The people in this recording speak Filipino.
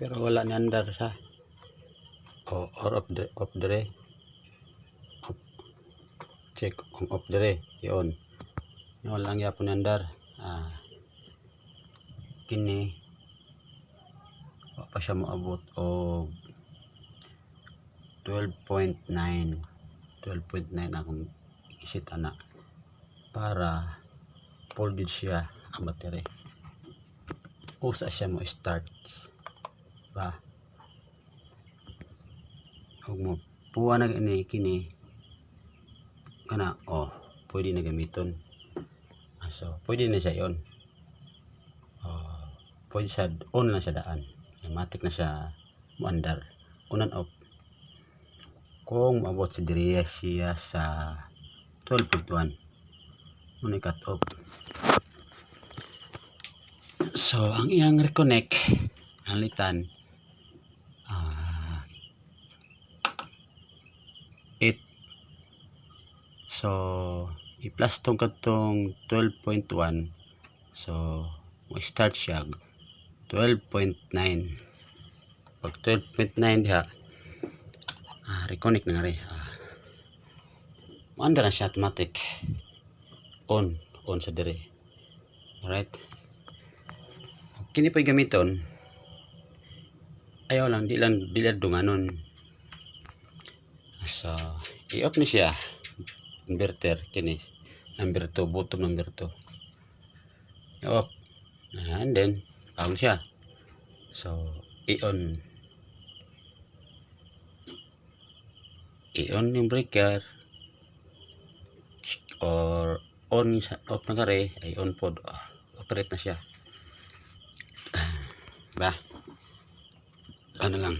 pero wala ni andar sa or off dire. Check kung off dire yon lang yapon ni andar. Kini wa pa siya moabot og 12.9 akong isit ana para full gid siya ang battery. Usa siya mo start ba ug mo puwa na kini kana pwede na gamiton. So pwede na siya yon. Pwede siya on na siya daan, automatic na siya muandar on and off. Kung maabot si diriya siya sa 12.1 muna cut off. So ang iyang reconnect halitan 8. So i-plus tong katong 12.1. So mo start siya 12.9. Pag 12.9 diha reconnect na nga rin. Maanda na siya automatic on sa dire. Alright, kini pa'y gamiton ayaw lang di lang dunganon. So i-off ni siya inverter kini number 2 bottom number 2 i-off and then on siya. So i-on yung breaker or on off na kare ay on pod operate na siya ba ano lang